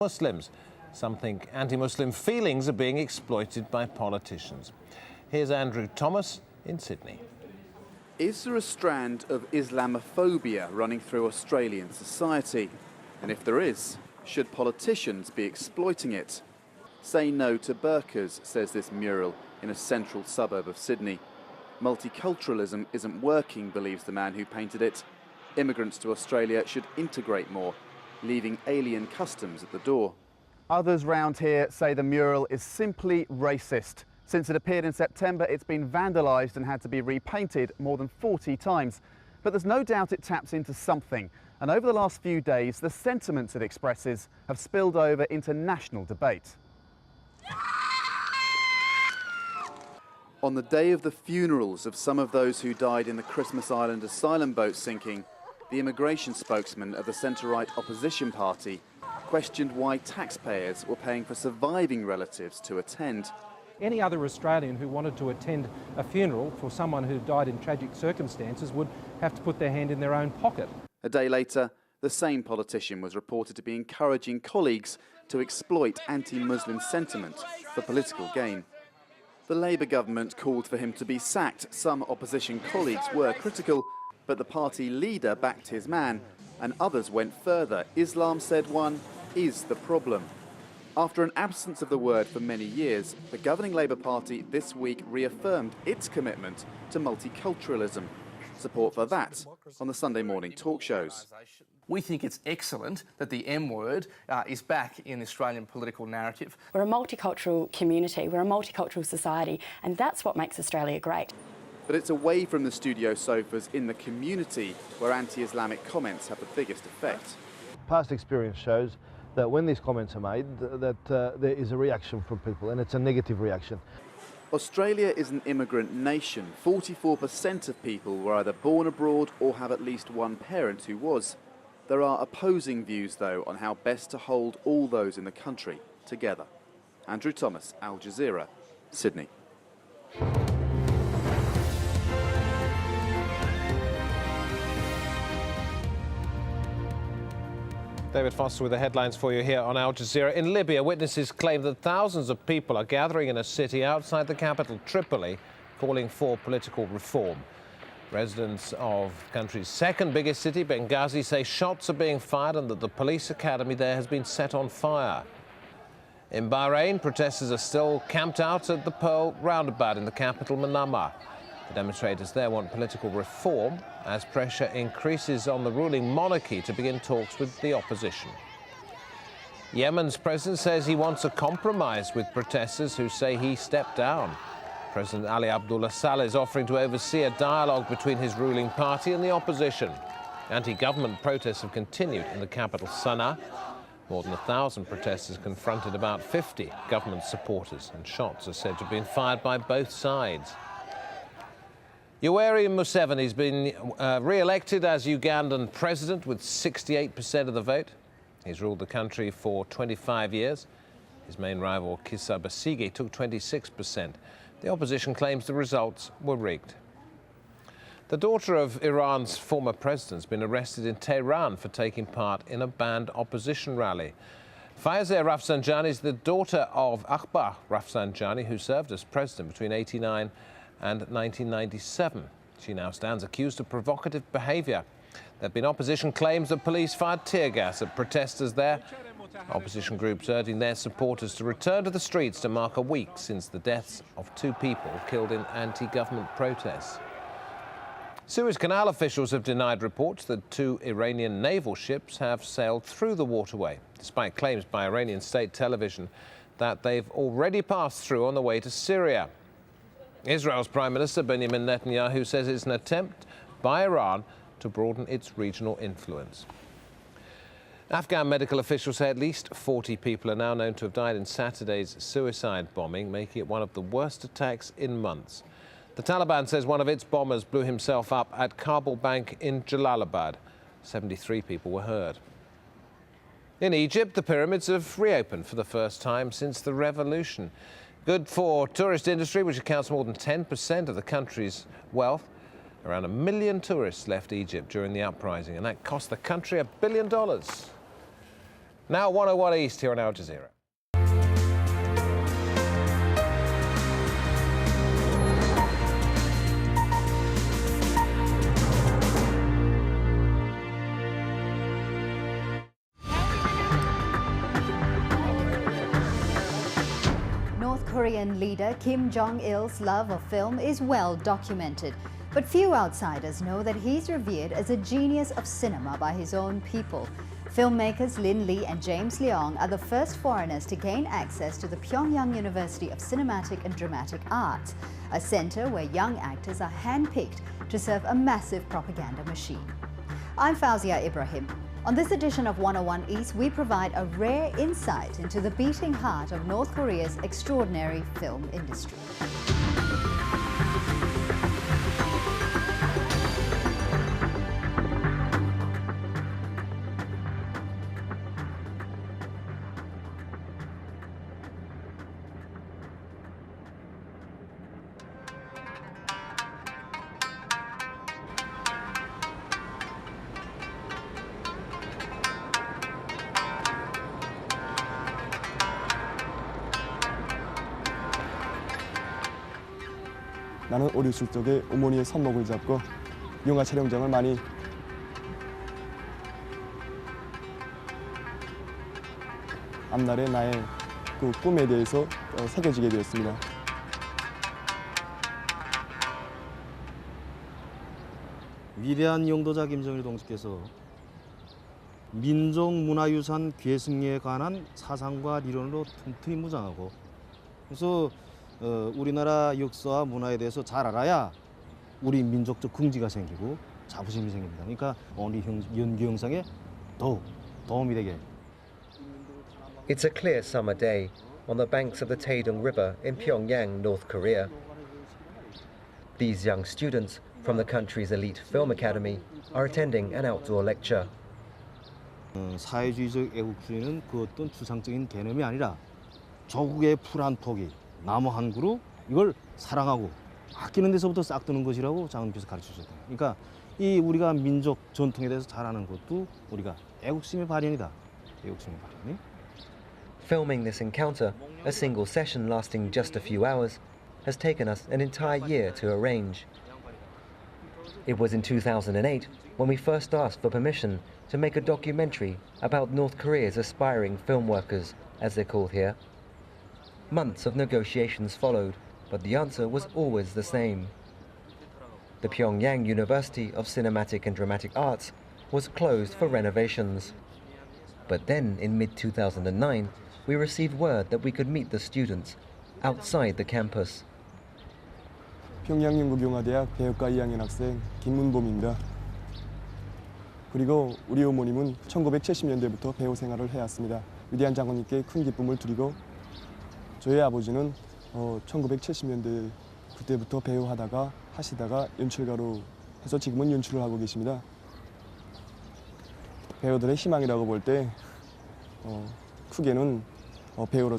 Muslims. Some think anti-Muslim feelings are being exploited by politicians. Here's Andrew Thomas in Sydney. Is there a strand of Islamophobia running through Australian society? And if there is, should politicians be exploiting it? Say no to burqas, says this mural in a central suburb of Sydney. Multiculturalism isn't working, believes the man who painted it. Immigrants to Australia should integrate more, leaving alien customs at the door. Others round here say the mural is simply racist. Since it appeared in September, it's been vandalised and had to be repainted more than 40 times. But there's no doubt it taps into something. And over the last few days, the sentiments it expresses have spilled over into national debate. On the day of the funerals of some of those who died in the Christmas Island asylum boat sinking, the immigration spokesman of the centre-right opposition party questioned why taxpayers were paying for surviving relatives to attend. Any other Australian who wanted to attend a funeral for someone who died in tragic circumstances would have to put their hand in their own pocket. A day later, the same politician was reported to be encouraging colleagues to exploit anti-Muslim sentiment for political gain. The Labour government called for him to be sacked. Some opposition colleagues were critical, but the party leader backed his man, and others went further. Islam, said one, is the problem. After an absence of the word for many years, the governing Labour Party this week reaffirmed its commitment to multiculturalism. Support for that on the Sunday morning talk shows. We think it's excellent that the M word is back in the Australian political narrative. We're a multicultural community, we're a multicultural society, and that's what makes Australia great. But it's away from the studio sofas in the community where anti-Islamic comments have the biggest effect. Past experience shows that when these comments are made, there is a reaction from people, and it's a negative reaction. Australia is an immigrant nation. 44% of people were either born abroad or have at least one parent who was. There are opposing views, though, on how best to hold all those in the country together. Andrew Thomas, AlJazeera, Sydney. David Foster with the headlines for you here on Al Jazeera. In Libya, witnesses claim that thousands of people are gathering in a city outside the capital, Tripoli, calling for political reform. Residents of the country's second biggest city, Benghazi, say shots are being fired and that the police academy there has been set on fire. In Bahrain, protesters are still camped out at the Pearl roundabout in the capital, Manama. The demonstrators there want political reform as pressure increases on the ruling monarchy to begin talks with the opposition. Yemen's president says he wants a compromise with protesters who say he stepped down. President Ali Abdullah Saleh is offering to oversee a dialogue between his ruling party and the opposition. Anti-government protests have continued in the capital, Sana'a. More than 1,000 protesters confronted about 50 government supporters, and shots are said to have been fired by both sides. Yoweri Museveni has been re-elected as Ugandan president with 68% of the vote. He's ruled the country for 25 years. His main rival, Kizza Besigye, took 26%. The opposition claims the results were rigged. The daughter of Iran's former president has been arrested in Tehran for taking part in a banned opposition rally. Fayezeh Rafsanjani is the daughter of Akbar Rafsanjani, who served as president between 1989 and 1997. She now stands accused of provocative behaviour. There have been opposition claims that police fired tear gas at protesters there. Opposition groups urging their supporters to return to the streets to mark a week since the deaths of 2 people killed in anti-government protests. Suez Canal officials have denied reports that 2 Iranian naval ships have sailed through the waterway, despite claims by Iranian state television that they've already passed through on the way to Syria. Israel's Prime Minister Benjamin Netanyahu says it's an attempt by Iran to broaden its regional influence. Afghan medical officials say at least 40 people are now known to have died in Saturday's suicide bombing, making it one of the worst attacks in months. The Taliban says one of its bombers blew himself up at Kabul Bank in Jalalabad. 73 people were hurt. In Egypt, the pyramids have reopened for the first time since the revolution. Good for tourist industry, which accounts for more than 10% of the country's wealth. Around 1 million tourists left Egypt during the uprising, and that cost the country $1 billion. Now 101 East here on Al Jazeera. North Korean leader Kim Jong-il's love of film is well documented, but few outsiders know that he's revered as a genius of cinema by his own people. Filmmakers Lin Lee and James Leong are the first foreigners to gain access to the Pyongyang University of Cinematic and Dramatic Arts, a center where young actors are handpicked to serve a massive propaganda machine. I'm Fauzia Ibrahim. On this edition of 101 East, we provide a rare insight into the beating heart of North Korea's extraordinary film industry. 나는 어렸을 적에 어머니의 손목을 잡고 영화 촬영장을 많이 앞날에 나의 그 꿈에 대해서 새겨지게 되었습니다. 위대한 용도자 김정일 동지께서 민족문화유산 계승에 관한 사상과理論으로 튼튼히 무장하고 그래서 우리나라 역사와 문화에 대해서 잘 알아야 우리 민족적 긍지가 생기고 자부심이 생깁니다. 그러니까 우리 연기 형성에 더욱 도움이 되게. It's a clear summer day on the banks of the Taedong River in Pyongyang, North Korea. These young students from the country's elite film academy are attending an outdoor lecture. 사회주의적 애국주의는 그 어떤 추상적인 개념이 아니라 조국의 풀 한 포기, 나무 한 그루 이걸 사랑하고 아끼는 데서부터 싹 드는 것이라고 장군께서 가르치셨어요. 그러니까 이 우리가 민족 전통에 대해서 잘 아는 것도 우리가 애국심의 발현이다. 애국심의 발현이. Filming this encounter, a single session lasting just a few hours, has taken us an entire year to arrange. It was in 2008 when we first asked for permission to make a documentary about North Korea's aspiring film workers, as they're called here. Months of negotiations followed, but the answer was always the same. The Pyongyang University of Cinematic and Dramatic Arts was closed for renovations. But then, in mid-2009, we received word that we could meet the students outside the campus. 평양연극영화대학 배역과 2학년 학생 김문범입니다. 그리고 우리 어머님은 1970년대부터 배우 생활을 해왔습니다. 위대한 장군님께 큰 기쁨을 드리고 저희 아버지는 1970년대 그때부터 배우 하시다가 연출가로 해서 지금은 연출을 하고 계십니다. 배우들의 희망이라고 볼 때 크게는 배우로